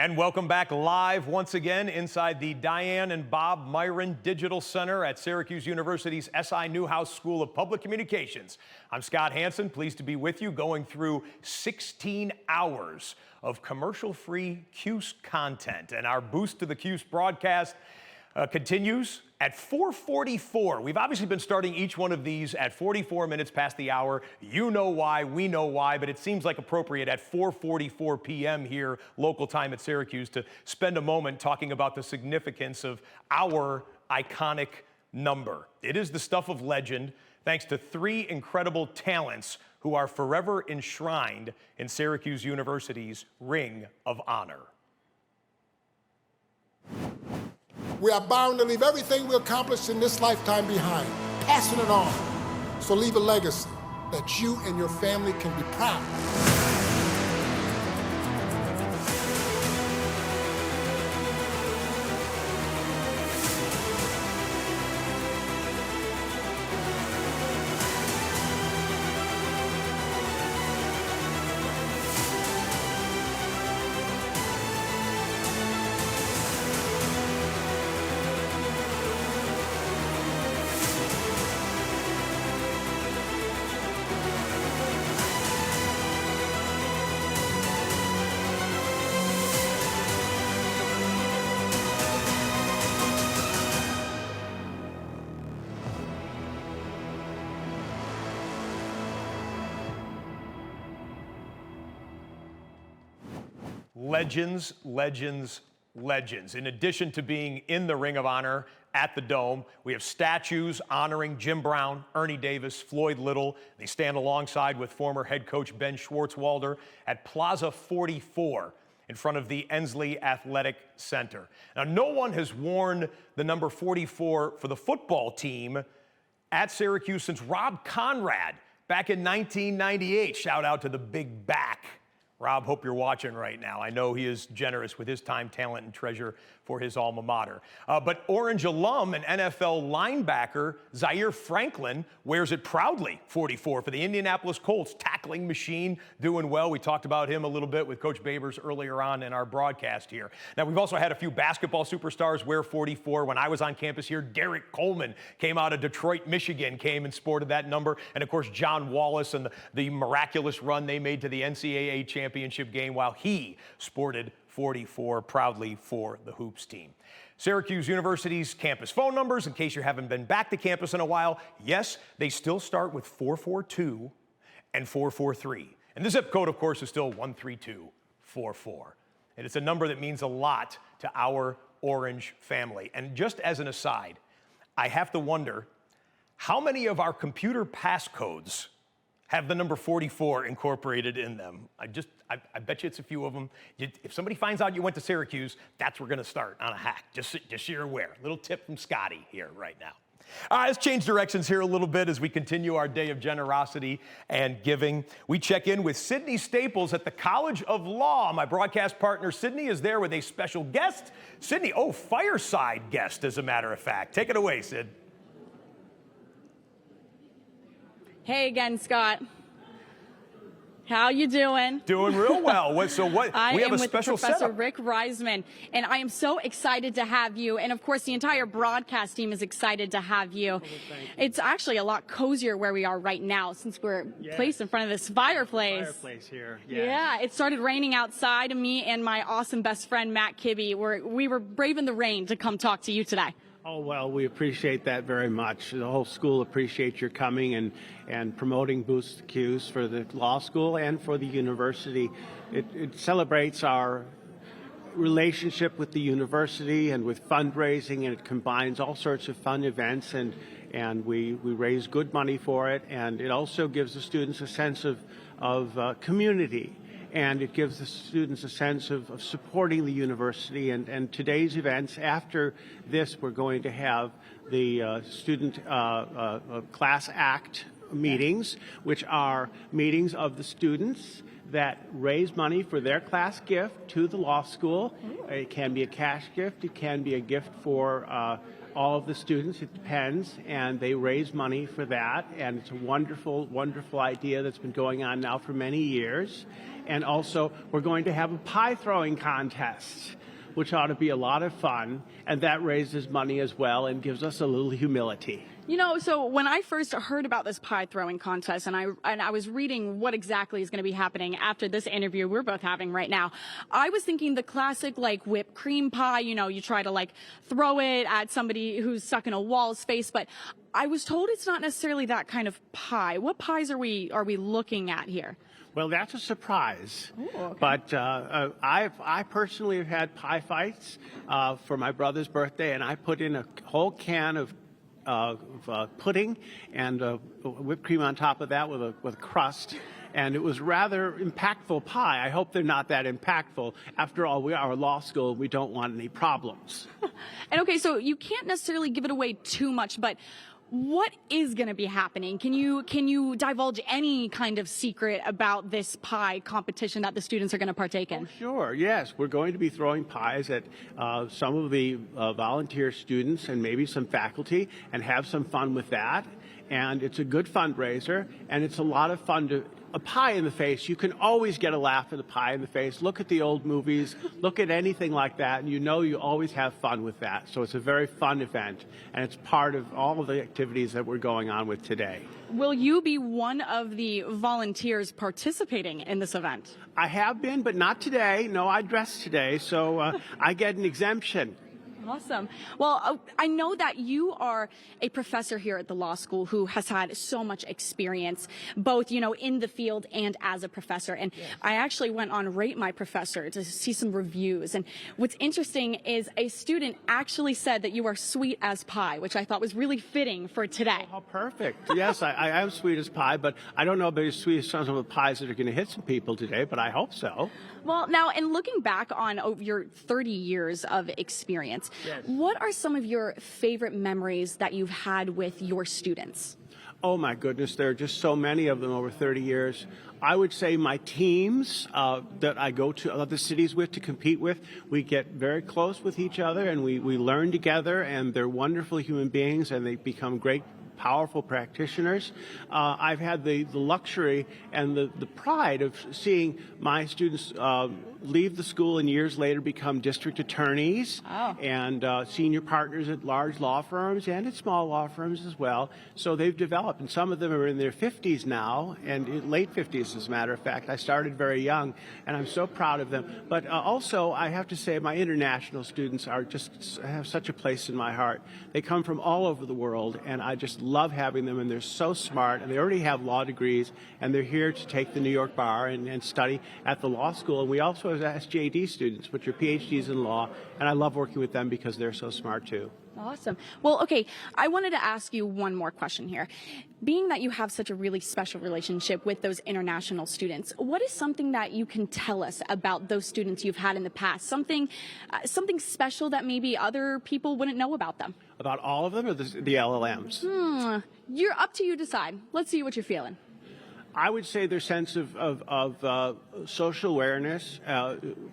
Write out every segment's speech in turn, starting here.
And welcome back live once again inside the Diane and Bob Myron Digital Center at Syracuse University's SI Newhouse School of Public Communications. I'm Scott Hansen, pleased to be with you, going through 16 hours of commercial-free Cuse content. And our boost to the Cuse broadcast continues at 4:44. We've obviously been starting each one of these at 44 minutes past the hour. You know why, we know why, but it seems like appropriate at 4:44 p.m. here, local time at Syracuse, to spend a moment talking about the significance of our iconic number. It is the stuff of legend, thanks to three incredible talents who are forever enshrined in Syracuse University's Ring of Honor. We are bound to leave everything we accomplished in this lifetime behind, passing it on. So leave a legacy that you and your family can be proud of. Legends, legends, legends. In addition to being in the Ring of Honor at the Dome, we have statues honoring Jim Brown, Ernie Davis, Floyd Little. They stand alongside with former head coach Ben Schwartzwalder at Plaza 44 in front of the Ensley Athletic Center. Now, no one has worn the number 44 for the football team at Syracuse since Rob Conrad back in 1998. Shout out to the big back. Rob, hope you're watching right now. I know he is generous with his time, talent, and treasure for his alma mater. But Orange alum and NFL linebacker Zaire Franklin wears it proudly, 44, for the Indianapolis Colts, tackling machine, doing well. We talked about him a little bit with Coach Babers earlier on in our broadcast here. Now, we've also had a few basketball superstars wear 44. When I was on campus here, Derek Coleman came out of Detroit, Michigan, came and sported that number. And, of course, John Wallace and the miraculous run they made to the NCAA championship game while he sported 44 proudly for the Hoops team. Syracuse University's campus phone numbers, in case you haven't been back to campus in a while, yes, they still start with 442 and 443. And the zip code, of course, is still 13244. And it's a number that means a lot to our Orange family. And just as an aside, I have to wonder how many of our computer passcodes have the number 44 incorporated in them. I bet you it's a few of them. If somebody finds out you went to Syracuse, that's where we're gonna start on a hack, just so you're aware. Little tip from Scotty here right now. Let's change directions here a little bit as we continue our day of generosity and giving. We check in with Sydney Staples at the College of Law. My broadcast partner, Sydney, is there with a special guest. Sydney, fireside guest, as a matter of fact. Take it away, Sid. Hey again, Scott. How you doing? Doing real well. We have a special Professor setup. Rick Reisman, and I am so excited to have you. And of course, the entire broadcast team is excited to have you. It's actually a lot cozier where we are right now, since we're placed in front of this fireplace. Fireplace here. Yeah, it started raining outside, and me and my awesome best friend Matt Kibbe we were braving the rain to come talk to you today. Oh, well, we appreciate that very much. The whole school appreciates your coming and promoting Boost Cuse for the law school and for the university. It celebrates our relationship with the university and with fundraising, and it combines all sorts of fun events, and we raise good money for it, and it also gives the students a sense of community. And it gives the students a sense of supporting the university. And today's events, after this, we're going to have the student class act meetings, which are meetings of the students that raise money for their class gift to the law school. It can be a cash gift. It can be a gift for all of the students. It depends. And they raise money for that. And it's a wonderful, wonderful idea that's been going on now for many years. And also, we're going to have a pie throwing contest, which ought to be a lot of fun. And that raises money as well and gives us a little humility. You know, so when I first heard about this pie throwing contest and I was reading what exactly is going to be happening after this interview we're both having right now, I was thinking the classic like whipped cream pie, you know, you try to like throw it at somebody who's stuck in a wall's face, but I was told it's not necessarily that kind of pie. What pies are we looking at here? Well, that's a surprise. Ooh, okay. But I personally have had pie fights for my brother's birthday, and I put in a whole can of pudding and whipped cream on top of that with a crust. And it was rather impactful pie. I hope they're not that impactful. After all, we are a law school. We don't want any problems. And okay, so you can't necessarily give it away too much, but what is going to be happening? Can you divulge any kind of secret about this pie competition that the students are going to partake in? Oh, sure, yes. We're going to be throwing pies at some of the volunteer students and maybe some faculty and have some fun with that. And it's a good fundraiser, and it's a lot of fun to... A pie in the face, you can always get a laugh at a pie in the face. Look at the old movies, look at anything like that, and you know you always have fun with that. So it's a very fun event, and it's part of all of the activities that we're going on with today. Will you be one of the volunteers participating in this event? I have been, but not today. No, I dressed today, so I get an exemption. Awesome. Well, I know that you are a professor here at the law school who has had so much experience, both, you know, in the field and as a professor. And yes. I actually went on Rate My Professor to see some reviews. And what's interesting is a student actually said that you are sweet as pie, which I thought was really fitting for today. Oh, how perfect. Yes, I am sweet as pie, but I don't know about as sweet as some of the pies that are going to hit some people today, but I hope so. Well, now, in looking back on your 30 years of experience, yes. What are some of your favorite memories that you've had with your students? Oh, my goodness. There are just so many of them over 30 years. I would say my teams that I go to other cities with to compete with, we get very close with each other, and we learn together, and they're wonderful human beings, and they become great, powerful practitioners. I've had the luxury and the pride of seeing my students leave the school and years later become district attorneys and senior partners at large law firms and at small law firms as well. So they've developed, and some of them are in their 50s now, and late 50s as a matter of fact. I started very young, and I'm so proud of them. But also, I have to say, my international students are just have such a place in my heart. They come from all over the world, and I just love having them, and they're so smart, and they already have law degrees, and they're here to take the New York bar and study at the law school. And we also have SJD students, which are PhDs in law, and I love working with them because they're so smart too. Awesome. Well, okay, I wanted to ask you one more question here. Being that you have such a really special relationship with those international students, what is something that you can tell us about those students you've had in the past? Something special that maybe other people wouldn't know about them? About all of them or the LLMs? You're up to you decide. Let's see what you're feeling. I would say their sense of social awareness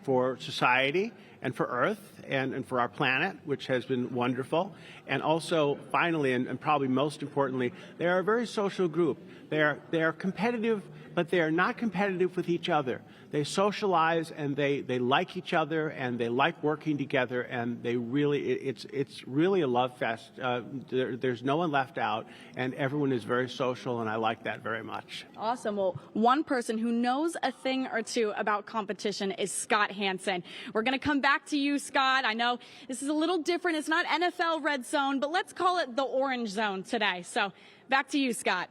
for society and for Earth and for our planet, which has been wonderful. And also, finally, and probably most importantly, they are a very social group. They are competitive, but they are not competitive with each other. They socialize, and they like each other, and they like working together, and they really, it's really a love fest. There's no one left out, and everyone is very social, and I like that very much. Awesome. Well, one person who knows a thing or two about competition is Scott Hansen. We're going to come back to you, Scott. I know this is a little different. It's not NFL red zone, but let's call it the orange zone today. So back to you, Scott.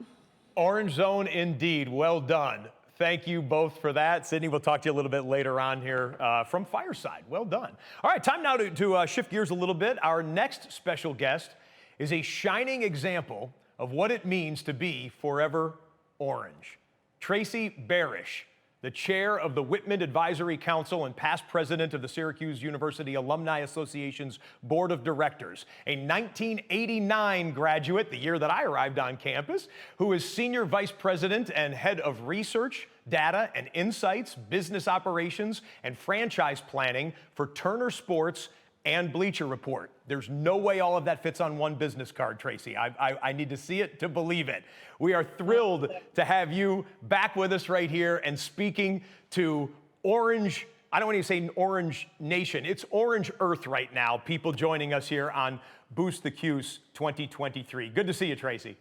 Orange zone indeed. Well done. Thank you both for that. Sydney, we'll talk to you a little bit later on here from Fireside. Well done. All right, time now to shift gears a little bit. Our next special guest is a shining example of what it means to be forever orange. Tracy Barish the chair of the Whitman Advisory Council and past president of the Syracuse University Alumni Association's Board of Directors, a 1989 graduate, the year that I arrived on campus, who is senior vice president and head of research, data and insights, business operations, and franchise planning for Turner Sports and Bleacher Report. There's no way all of that fits on one business card, Tracy. I need to see it to believe it. We are thrilled to have you back with us right here and speaking to Orange, I don't want to say Orange Nation, it's Orange Earth right now, people joining us here on Boost the Cuse 2023. Good to see you, Tracy.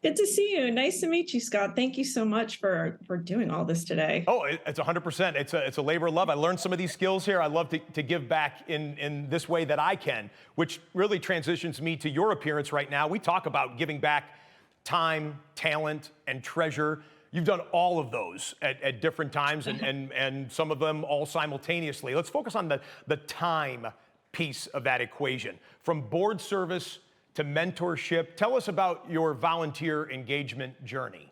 Good to see you. Nice to meet you, Scott. Thank you so much for doing all this today. Oh, it's 100%. It's a labor of love. I learned some of these skills here. I love to give back in this way that I can, which really transitions me to your appearance right now. We talk about giving back time, talent, and treasure. You've done all of those at different times and some of them all simultaneously. Let's focus on the time piece of that equation. From board service to mentorship. Tell us about your volunteer engagement journey.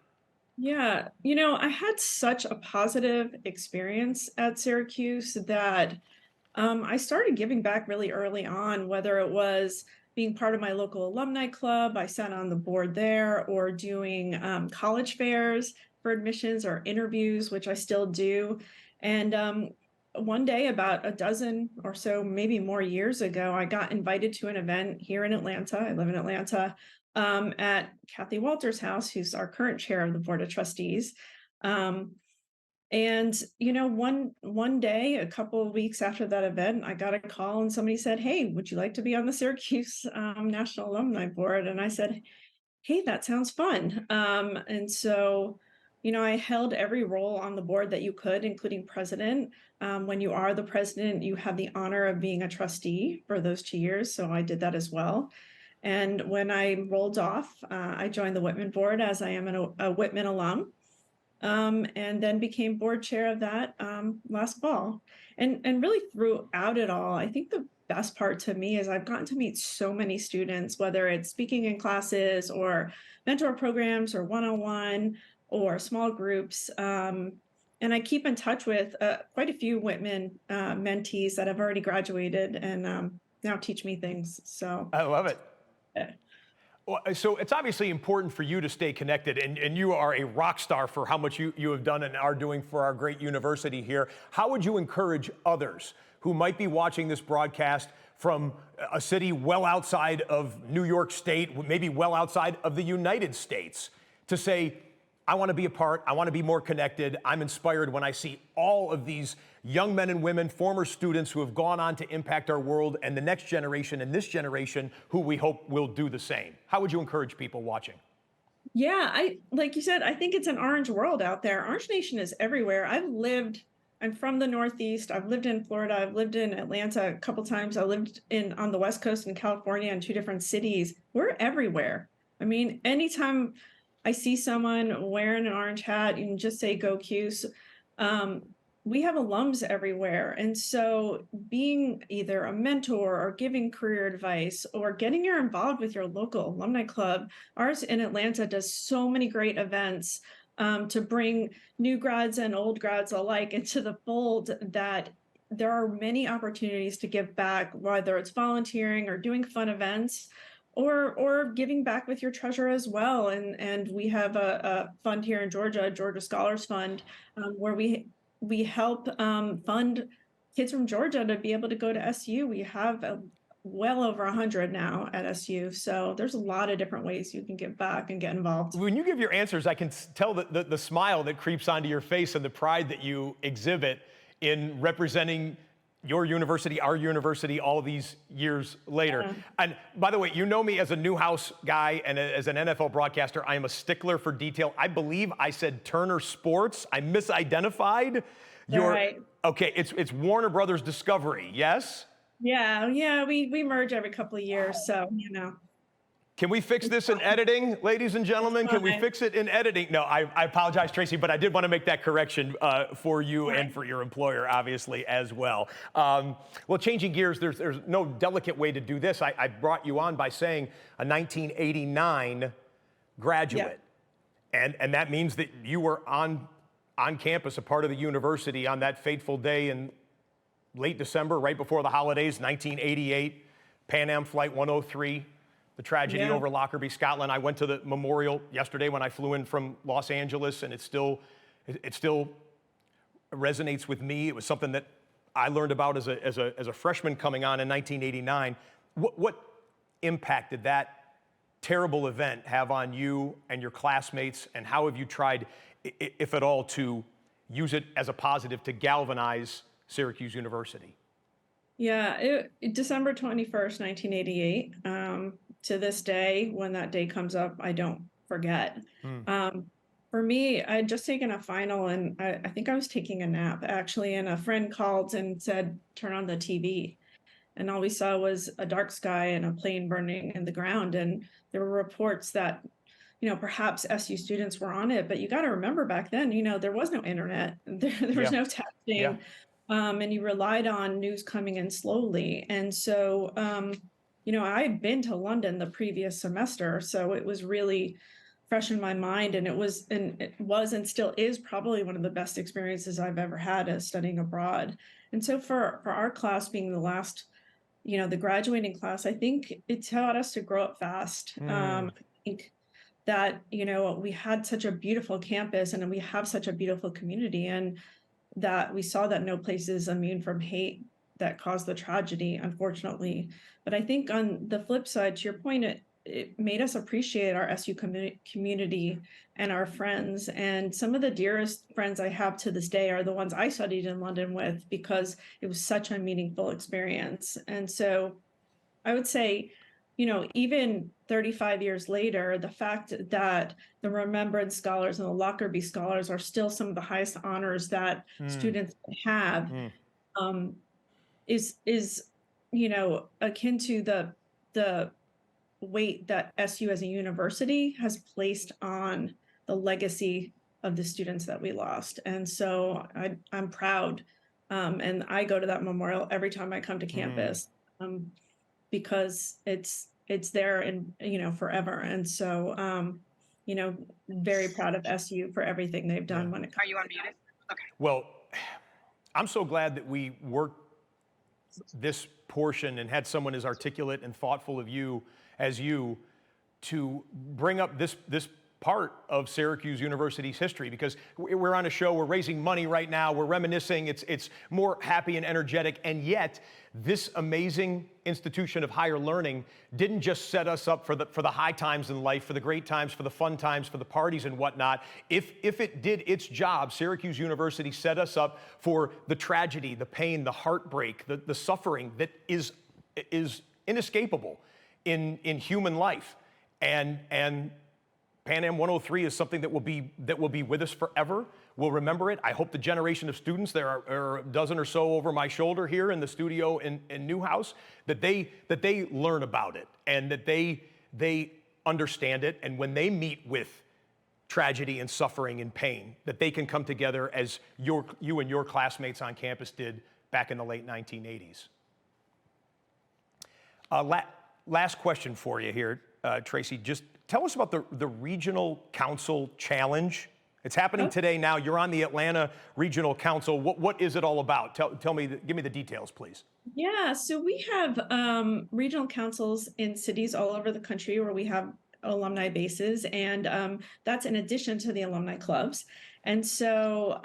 Yeah, I had such a positive experience at Syracuse that I started giving back really early on, whether it was being part of my local alumni club, I sat on the board there, or doing college fairs for admissions or interviews, which I still do. And one day, about a dozen or so, maybe more years ago, I got invited to an event here in Atlanta. I live in Atlanta, at Kathy Walter's house, who's our current chair of the Board of Trustees. And one day, a couple of weeks after that event, I got a call and somebody said, "Hey, would you like to be on the Syracuse National Alumni Board?" And I said, "Hey, that sounds fun." And so I held every role on the board that you could, including president. When you are the president, you have the honor of being a trustee for those 2 years. So I did that as well. And when I rolled off, I joined the Whitman board, as I am a Whitman alum, and then became board chair of that last fall. And really throughout it all, I think the best part to me is I've gotten to meet so many students, whether it's speaking in classes or mentor programs or one-on-one or small groups. And I keep in touch with quite a few Whitman mentees that have already graduated and now teach me things. So I love it. Well, so it's obviously important for you to stay connected, and you are a rock star for how much you have done and are doing for our great university here. How would you encourage others who might be watching this broadcast from a city well outside of New York State, maybe well outside of the United States, to say, I want to be a part, I want to be more connected. I'm inspired when I see all of these young men and women, former students who have gone on to impact our world, and the next generation and this generation who we hope will do the same. How would you encourage people watching? yeah, like you said, I think it's an orange world out there. Orange Nation is everywhere. I'm from the Northeast. I've lived in Florida. I've lived in Atlanta a couple times. I lived on the West Coast in California in 2 different cities. We're everywhere. I mean, anytime I see someone wearing an orange hat, you can just say "Go Cuse." We have alums everywhere. And so being either a mentor or giving career advice or getting involved with your local alumni club. Ours in Atlanta does so many great events to bring new grads and old grads alike into the fold, that there are many opportunities to give back, whether it's volunteering or doing fun events, or giving back with your treasure as well. And we have a fund here in Georgia, Georgia Scholars Fund, where we help fund kids from Georgia to be able to go to SU. We have well over 100 now at SU. So there's a lot of different ways you can give back and get involved. When you give your answers, I can tell the smile that creeps onto your face and the pride that you exhibit in representing your university, our university, all these years later. Yeah. And by the way, you know me as a Newhouse guy and as an NFL broadcaster, I am a stickler for detail. I believe I said Turner Sports. I misidentified your, Right. Okay, it's Warner Brothers Discovery, yes? Yeah, we merge every couple of years, so Can we fix this in editing, ladies and gentlemen? Can we fine. fix it in editing? No, I apologize, Tracy, but I did want to make that correction for you and for your employer, obviously, as well. Well, changing gears, there's no delicate way to do this. I brought you on by saying a 1989 graduate. And that means that you were on on campus, a part of the university on that fateful day in late December, right before the holidays, 1988, Pan Am Flight 103, the tragedy Yeah. over Lockerbie, Scotland. I went to the memorial yesterday when I flew in from Los Angeles, and it still resonates with me. It was something that I learned about as a freshman coming on in 1989. What impact did that terrible event have on you and your classmates, and how have you tried, if at all, to use it as a positive to galvanize Syracuse University? Yeah, December 21st, 1988. To this day, when that day comes up, I don't forget. For me, I had just taken a final, and I think I was taking a nap actually, and a friend called and said, "Turn on the TV." And all we saw was a dark sky and a plane burning in the ground. And there were reports that, perhaps SU students were on it, but you got to remember back then, there was no internet, there was Yeah. no texting, Yeah. and you relied on news coming in slowly. And so, I had been to London the previous semester, so it was really fresh in my mind, and it was and still is probably one of the best experiences I've ever had as studying abroad. And so for our class being the last, the graduating class, I think it taught us to grow up fast. I think that, we had such a beautiful campus and we have such a beautiful community, and that we saw that no place is immune from hate that caused the tragedy, unfortunately. But I think on the flip side, to your point, it made us appreciate our SU community and our friends. And some of the dearest friends I have to this day are the ones I studied in London with, because it was such a meaningful experience. And so I would say, even 35 years later, the fact that the Remembrance Scholars and the Lockerbie Scholars are still some of the highest honors that students have, is akin to the weight that SU as a university has placed on the legacy of the students that we lost. And so I'm proud, and I go to that memorial every time I come to campus, because it's there and forever. And so very proud of SU for everything they've done when it comes. Are you unmuted? Okay. Well, I'm so glad that we worked this portion and had someone as articulate and thoughtful as you to bring up this part of Syracuse University's history, because we're on a show, we're raising money right now, we're reminiscing, it's more happy and energetic, and yet this amazing institution of higher learning didn't just set us up for the high times in life, for the great times, for the fun times, for the parties and whatnot. If it did its job, Syracuse University set us up for the tragedy, the pain, the heartbreak, the suffering that is inescapable in human life. And Pan Am 103 is something that will be with us forever. We'll remember it. I hope the generation of students, there are a dozen or so over my shoulder here in the studio in Newhouse, that they learn about it and that they understand it. And when they meet with tragedy and suffering and pain, that they can come together as you and your classmates on campus did back in the late 1980s. Last question for you here, Tracy. Just tell us about the Regional Council Challenge. It's happening today now. You're on the Atlanta Regional Council. What is it all about? Give me the details, please. Yeah, so we have regional councils in cities all over the country where we have alumni bases, and that's in addition to the alumni clubs. And so,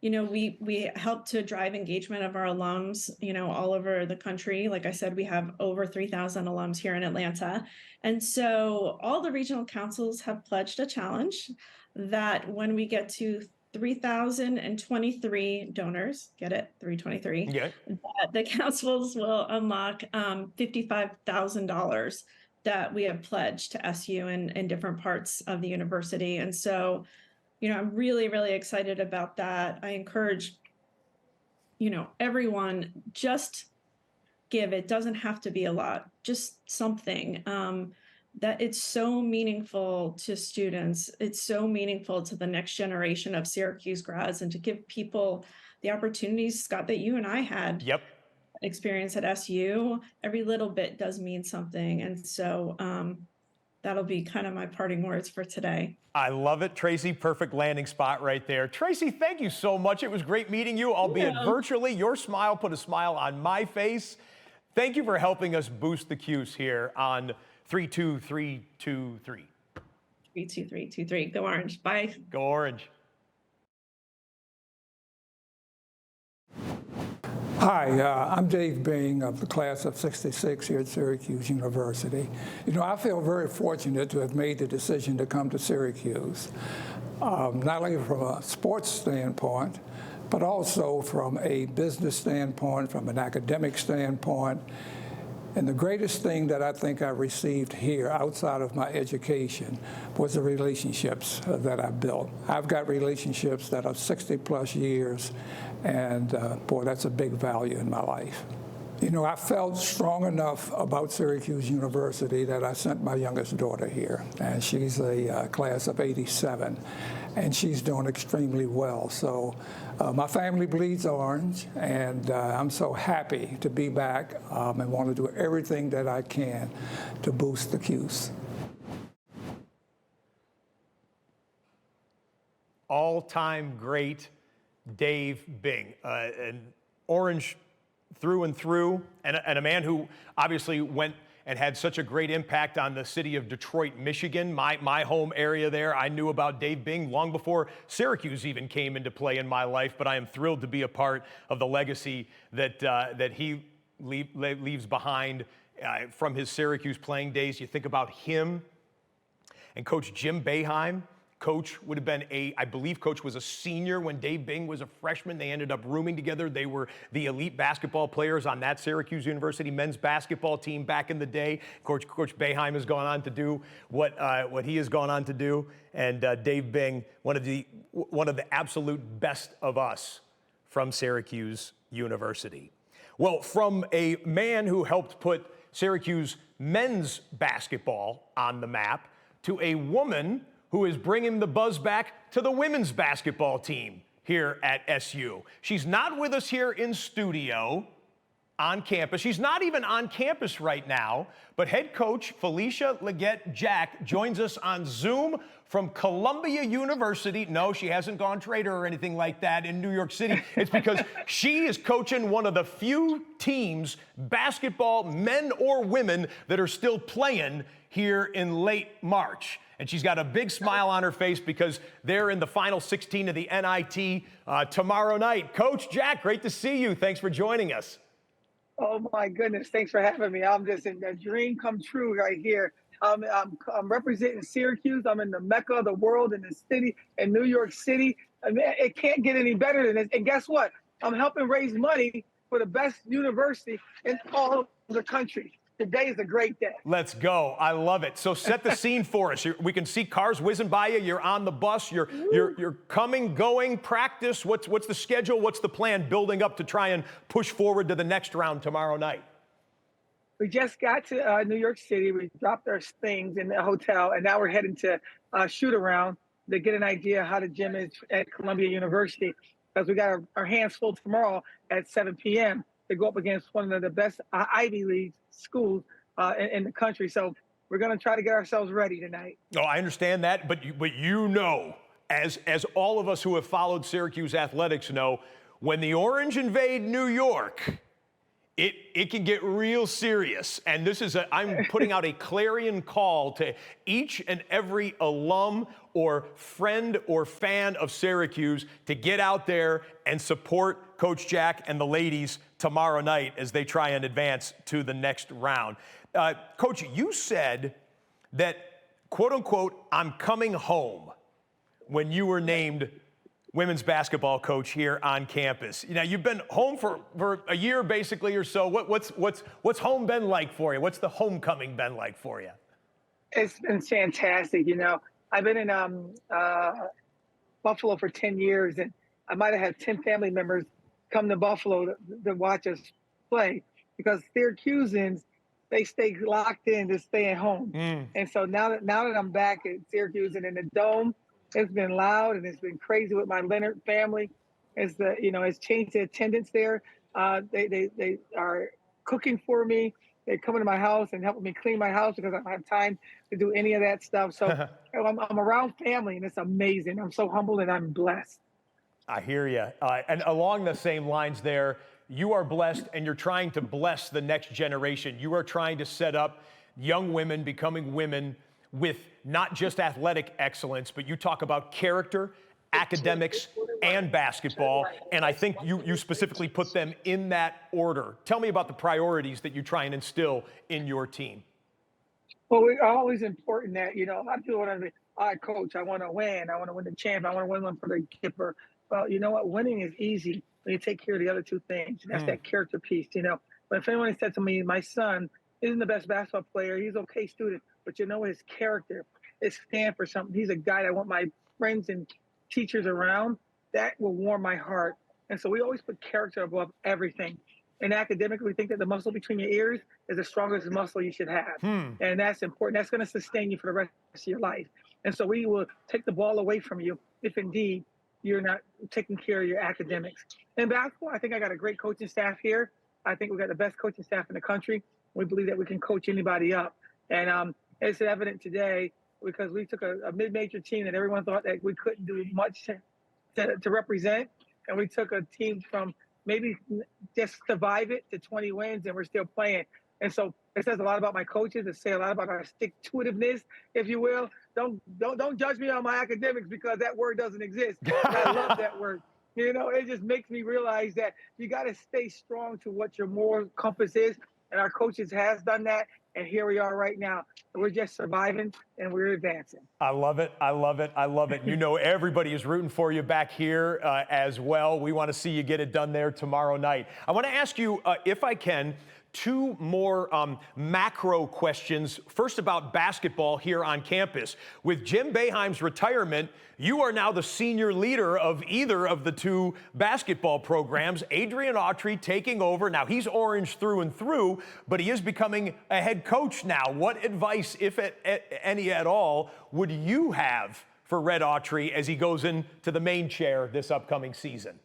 we help to drive engagement of our alums, all over the country. Like I said, we have over 3,000 alums here in Atlanta. And so all the regional councils have pledged a challenge that when we get to 3,023 donors, get it, 323, Yeah. that the councils will unlock $55,000 that we have pledged to SU in different parts of the university. And so, I'm really, really excited about that. I encourage, everyone, just give. It doesn't have to be a lot, just something. That it's so meaningful to students. It's so meaningful to the next generation of Syracuse grads, and to give people the opportunities, Scott, that you and I had. Yep. Experience at SU. Every little bit does mean something. And so that'll be kind of my parting words for today. I love it, Tracy. Perfect landing spot right there. Tracy, thank you so much. It was great meeting you, albeit virtually. Your smile put a smile on my face. Thank you for helping us boost the Cuse here on 32323. 32323. Go Orange. Bye. Go Orange. Hi, I'm Dave Bing of the class of '66 here at Syracuse University. You know, I feel very fortunate to have made the decision to come to Syracuse, not only from a sports standpoint, but also from a business standpoint, from an academic standpoint. And the greatest thing that I think I received here outside of my education was the relationships that I built. I've got relationships that are 60 plus years, and boy, that's a big value in my life. You know, I felt strong enough about Syracuse University that I sent my youngest daughter here, and she's a class of '87, and she's doing extremely well. So my family bleeds orange, and I'm so happy to be back and want to do everything that I can to boost the Cuse. All-time great Dave Bing, an orange through and through, and a man who obviously went and had such a great impact on the city of Detroit, Michigan, my home area there. I knew about Dave Bing long before Syracuse even came into play in my life, but I am thrilled to be a part of the legacy that he leaves behind from his Syracuse playing days. You think about him and Coach Jim Boeheim. Coach would have been I believe Coach was a senior when Dave Bing was a freshman. They ended up rooming together. They were the elite basketball players on that Syracuse University men's basketball team back in the day. Coach Boeheim has gone on to do what he has gone on to do. And Dave Bing, one of the absolute best of us from Syracuse University. Well, from a man who helped put Syracuse men's basketball on the map to a woman who is bringing the buzz back to the women's basketball team here at SU. She's not with us here in studio on campus. She's not even on campus right now, but head coach Felicia Leggett-Jack joins us on Zoom from Columbia University. No, she hasn't gone trader or anything like that in New York City. It's because she is coaching one of the few teams, basketball, men or women, that are still playing here in late March. And she's got a big smile on her face because they're in the final 16 of the NIT tomorrow night. Coach Jack, great to see you. Thanks for joining us. Oh my goodness! Thanks for having me. I'm just in a dream come true right here. I'm representing Syracuse. I'm in the mecca of the world in the city, in New York City. I mean, it can't get any better than this. And guess what? I'm helping raise money for the best university in all of the country. Today is a great day. Let's go. I love it. So set the scene for us. We can see cars whizzing by you. You're on the bus. You're coming, going, practice. What's the schedule? What's the plan building up to try and push forward to the next round tomorrow night? We just got to New York City. We dropped our things in the hotel, and now we're heading to shoot around to get an idea how the gym is at Columbia University, because we got our hands full tomorrow at 7 p.m. to go up against one of the best Ivy League schools in the country. So we're going to try to get ourselves ready tonight. Oh, I understand that, but you know, as all of us who have followed Syracuse athletics know, when the Orange invade New York, it can get real serious. And I'm putting out a clarion call to each and every alum or friend or fan of Syracuse to get out there and support Coach Jack and the ladies tomorrow night as they try and advance to the next round. Coach, you said that, quote unquote, I'm coming home when you were named women's basketball coach here on campus. You know, you've been home for a year basically or so. What's home been like for you? What's the homecoming been like for you? It's been fantastic. You know, I've been in Buffalo for 10 years, and I might have had 10 family members come to Buffalo to watch us play, because Syracusans, they stay locked in to stay at home. And so now that I'm back at Syracuse and in the Dome, it's been loud and it's been crazy with my Leonard family. It's changed the attendance there. They are cooking for me. They come into my house and help me clean my house because I don't have time to do any of that stuff. So I'm around family, and it's amazing. I'm so humbled and I'm blessed. I hear you. And along the same lines there, you are blessed and you're trying to bless the next generation. You are trying to set up young women becoming women with not just athletic excellence, but you talk about character, academics, and basketball. And I think you specifically put them in that order. Tell me about the priorities that you try and instill in your team. Well, we're always important that, a lot of people want to be, all right, coach, I want to win. I want to win the champ. I want to win one for the Kipper. Well, you know what? Winning is easy when you take care of the other two things. That's that character piece, But if anyone said to me, my son isn't the best basketball player, he's an okay student, but his character is stand for something. He's a guy that I want my friends and teachers around. That will warm my heart. And so we always put character above everything. And academically, we think that the muscle between your ears is the strongest muscle you should have. And that's important. That's going to sustain you for the rest of your life. And so we will take the ball away from you if indeed you're not taking care of your academics. In basketball, I think I got a great coaching staff here. I think we got the best coaching staff in the country. We believe that we can coach anybody up. And it's evident today because we took a mid-major team that everyone thought that we couldn't do much to represent. And we took a team from maybe just survive it to 20 wins, and we're still playing. And so it says a lot about my coaches. It says a lot about our stick-to-itiveness, if you will. Don't judge me on my academics because that word doesn't exist. I love that word. It just makes me realize that you got to stay strong to what your moral compass is. And our coaches has done that. And here we are right now. We're just surviving and we're advancing. I love it. I love it. I love it. Everybody is rooting for you back here as well. We want to see you get it done there tomorrow night. I want to ask you, if I can, two more macro questions. First, about basketball here on campus. With Jim Boeheim's retirement, you are now the senior leader of either of the two basketball programs. Adrian Autry taking over. Now, he's orange through and through, but he is becoming a head coach now. What advice, if any at all, would you have for Red Autry as he goes into the main chair this upcoming season?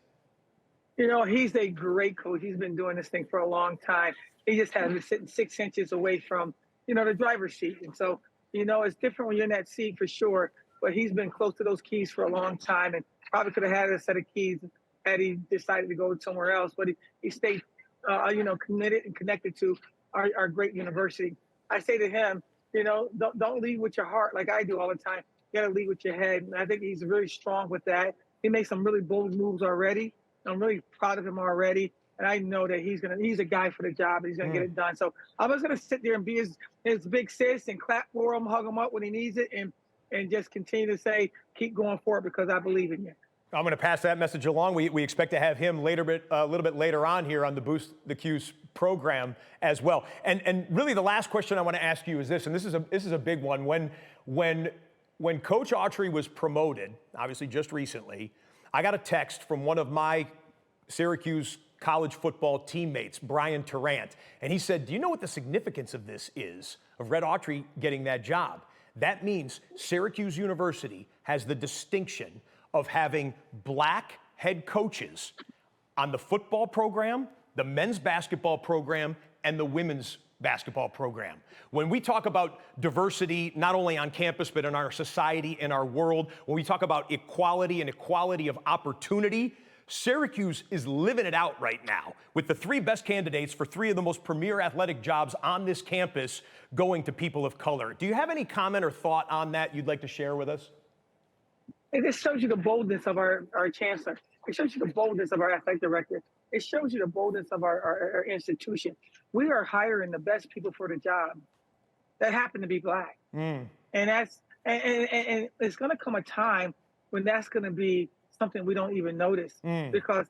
He's a great coach. He's been doing this thing for a long time. He just has been sitting 6 inches away from, the driver's seat. And so, it's different when you're in that seat for sure. But he's been close to those keys for a long time and probably could have had a set of keys had he decided to go somewhere else. But he stayed, committed and connected to our great university. I say to him, don't lead with your heart like I do all the time. You got to lead with your head. And I think he's really strong with that. He made some really bold moves already. I'm really proud of him already. And I know that he's a guy for the job. And he's going to get it done. So I'm just going to sit there and be his big sis and clap for him, hug him up when he needs it, and just continue to say, keep going forward because I believe in you. I'm going to pass that message along. We expect to have him a little bit later on here on the Boost the Cuse program as well. And really the last question I want to ask you is this, and this is a big one. When Coach Autry was promoted, obviously just recently, I got a text from one of my Syracuse college football teammates, Brian Tarrant, and he said, do you know what the significance of this is, of Red Autry getting that job? That means Syracuse University has the distinction of having black head coaches on the football program, the men's basketball program, and the women's basketball program. When we talk about diversity, not only on campus, but in our society, in our world, when we talk about equality and equality of opportunity, Syracuse is living it out right now with the three best candidates for three of the most premier athletic jobs on this campus going to people of color. Do you have any comment or thought on that you'd like to share with us? It just shows you the boldness of our chancellor. It shows you the boldness of our athletic director. It shows you the boldness of our institution. We are hiring the best people for the job that happen to be black. And it's going to come a time when that's going to be something we don't even notice because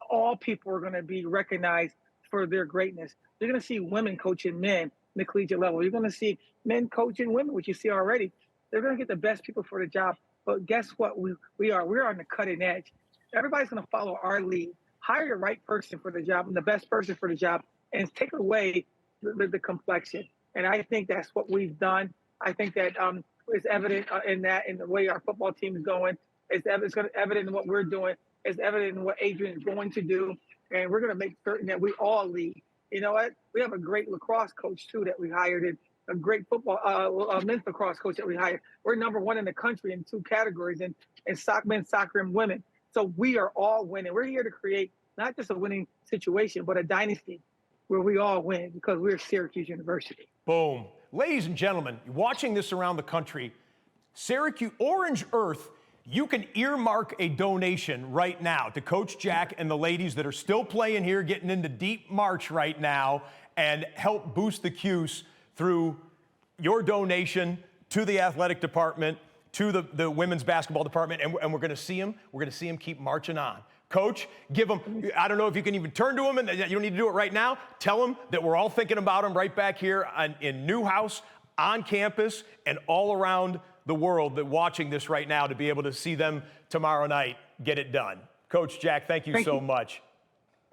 all people are going to be recognized for their greatness. You're going to see women coaching men in the collegiate level. You're going to see men coaching women, which you see already. They're going to get the best people for the job. But guess what? We're on the cutting edge. Everybody's going to follow our lead. Hire the right person for the job and the best person for the job and take away the complexion. And I think that's what we've done. I think that it's evident in the way our football team is going. It's evident in what we're doing. It's evident in what Adrian is going to do. And we're going to make certain that we all lead. You know what? We have a great lacrosse coach too that we hired, and a great football men's lacrosse coach that we hired. We're #1 in the country in 2 categories, in soccer, men's soccer, and women. So we are all winning. We're here to create not just a winning situation, but a dynasty where we all win because we're Syracuse University. Boom. Ladies and gentlemen, watching this around the country, Syracuse Orange Earth, you can earmark a donation right now to Coach Jack and the ladies that are still playing here, getting into deep March right now, and help boost the Cuse through your donation to the athletic department, to the women's basketball department, and we're going to see them. We're going to see them keep marching on. Coach, give them, I don't know if you can even turn to them, and you don't need to do it right now. Tell them that we're all thinking about them right back here in Newhouse, on campus, and all around the world that watching this right now to be able to see them tomorrow night get it done. Coach Jack, thank you so much.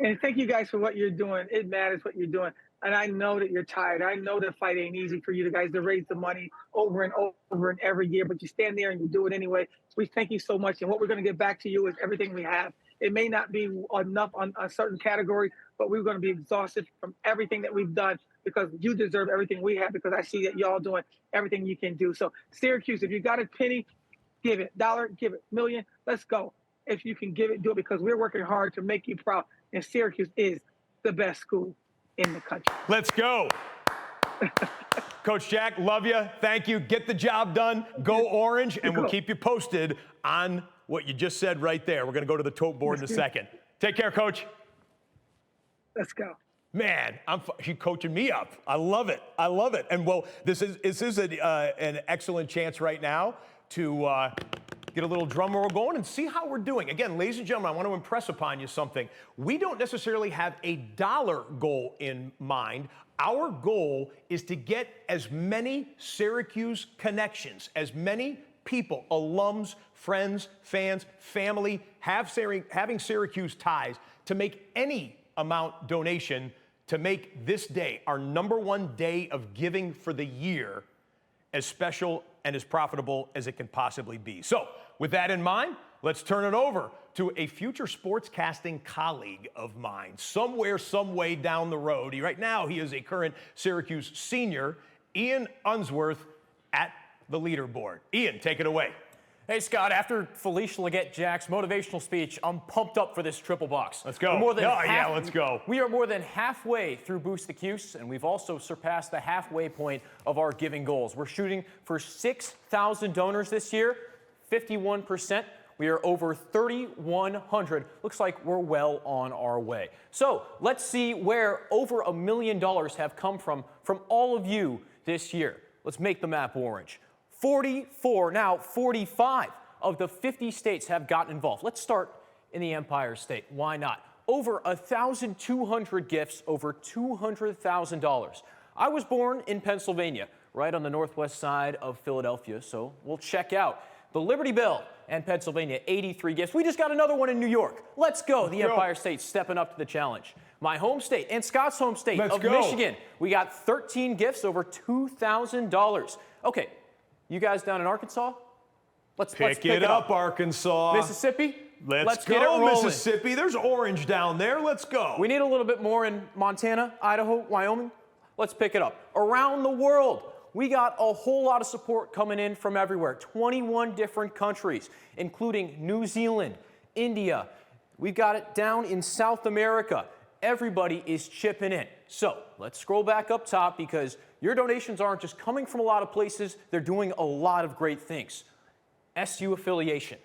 And thank you guys for what you're doing. It matters what you're doing. And I know that you're tired. I know the fight ain't easy for you guys to raise the money over and over and every year, but you stand there and you do it anyway. We thank you so much. And what we're going to get back to you is everything we have. It may not be enough on a certain category, but we're going to be exhausted from everything that we've done because you deserve everything we have because I see that y'all doing everything you can do. So Syracuse, if you got a penny, give it. Dollar, give it. Million, let's go. If you can give it, do it because we're working hard to make you proud. And Syracuse is the best school in the country. Let's go. Coach Jack, love you. Thank you. Get the job done. Go Orange, and we'll keep you posted on what you just said right there. We're going to go to the tote board in a second. Take care, Coach. Let's go. Man, she's coaching me up. I love it. I love it. And, well, this is an excellent chance right now to get a little drum roll going and see how we're doing. Again, ladies and gentlemen, I want to impress upon you something. We don't necessarily have a dollar goal in mind. Our goal is to get as many Syracuse connections, as many people, alums, friends, fans, family, having Syracuse ties to make any amount donation to make this day, our #1 day of giving for the year, as special and as profitable as it can possibly be. So, with that in mind, let's turn it over to a future sportscasting colleague of mine, somewhere, some way down the road. Right now, he is a current Syracuse senior, Ian Unsworth, at the leaderboard. Ian, take it away. Hey, Scott, after Felicia Leggett Jack's motivational speech, I'm pumped up for this triple box. Let's go. Let's go. We are more than halfway through Boost the Cuse, and we've also surpassed the halfway point of our giving goals. We're shooting for 6,000 donors this year, 51%. We are over 3,100. Looks like we're well on our way. So let's see where over $1 million have come from all of you this year. Let's make the map orange. 44, now 45 of the 50 states have gotten involved. Let's start in the Empire State. Why not? Over 1,200 gifts, over $200,000. I was born in Pennsylvania, right on the northwest side of Philadelphia, so we'll check out the Liberty Bell and Pennsylvania, 83 gifts. We just got another one in New York. Let's go. The Empire State stepping up to the challenge. My home state and Scott's home state of Michigan, we got 13 gifts, over $2,000. Okay. You guys down in Arkansas? Let's pick it up, Arkansas. Mississippi? Let's get it rolling. Mississippi. There's orange down there. Let's go. We need a little bit more in Montana, Idaho, Wyoming. Let's pick it up. Around the world, we got a whole lot of support coming in from everywhere. 21 different countries, including New Zealand, India. We've got it down in South America. Everybody is chipping in. So let's scroll back up top because your donations aren't just coming from a lot of places, they're doing a lot of great things. SU affiliation,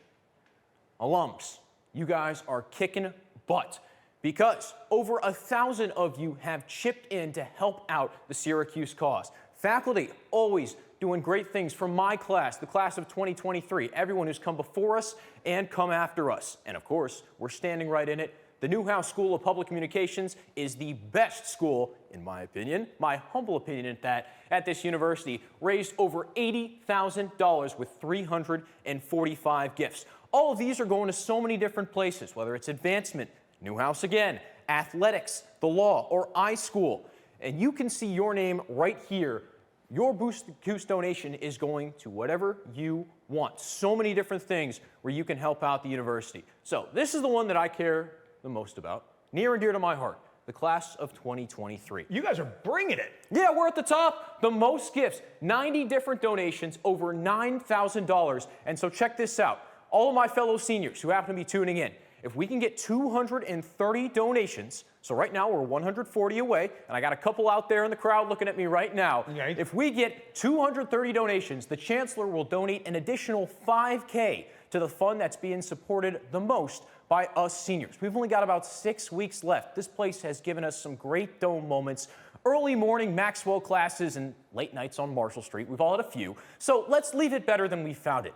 alums, you guys are kicking butt because over 1,000 of you have chipped in to help out the Syracuse cause. Faculty always doing great things from my class, the class of 2023, everyone who's come before us and come after us. And of course, we're standing right in it. The Newhouse School of Public Communications is the best school, in my opinion, my humble opinion at this university, raised over $80,000 with 345 gifts. All of these are going to so many different places, whether it's advancement, Newhouse again, athletics, the law, or iSchool. And you can see your name right here. Your Boost the Cuse donation is going to whatever you want. So many different things where you can help out the university. So this is the one that I care the most about, near and dear to my heart. the class of 2023. You guys are bringing it. Yeah, we're at the top. The most gifts, 90 different donations, over $9,000. And so check this out. All of my fellow seniors who happen to be tuning in, if we can get 230 donations, so right now we're 140 away, and I got a couple out there in the crowd looking at me right now. Okay. If we get 230 donations, the chancellor will donate an additional $5K to the fund that's being supported the most by us seniors. We've only got about 6 weeks left. This place has given us some great dome moments, early morning Maxwell classes, and late nights on Marshall Street. We've all had a few. So let's leave it better than we found it.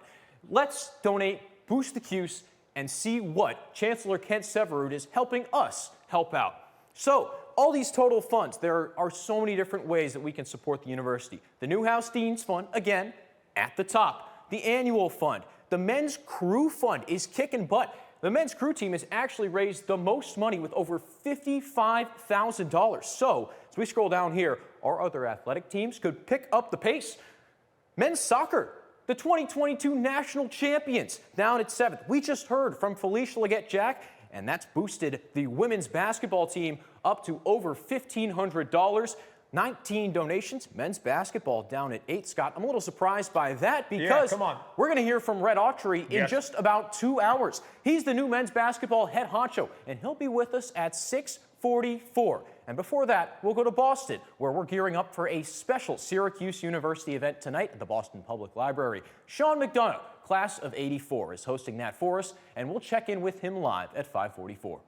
Let's donate, boost the Cuse, and see what Chancellor Kent Severud is helping us help out. So, all these total funds, there are so many different ways that we can support the university. The Newhouse Dean's Fund, again, at the top. The annual fund. The Men's Crew Fund is kicking butt. The men's crew team has actually raised the most money with over $55,000. So, as we scroll down here, our other athletic teams could pick up the pace. Men's soccer, the 2022 national champions, down at 7th. We just heard from Felicia Leggett-Jack, and that's boosted the women's basketball team up to over $1,500. 19 donations. Men's basketball down at 8. Scott, I'm a little surprised by that because we're going to hear from Red Autry in just about 2 hours. He's the new men's basketball head honcho, and he'll be with us at 6:44. And before that, we'll go to Boston, where we're gearing up for a special Syracuse University event tonight at the Boston Public Library. Sean McDonough, class of '84, is hosting that for us, and we'll check in with him live at 5:44.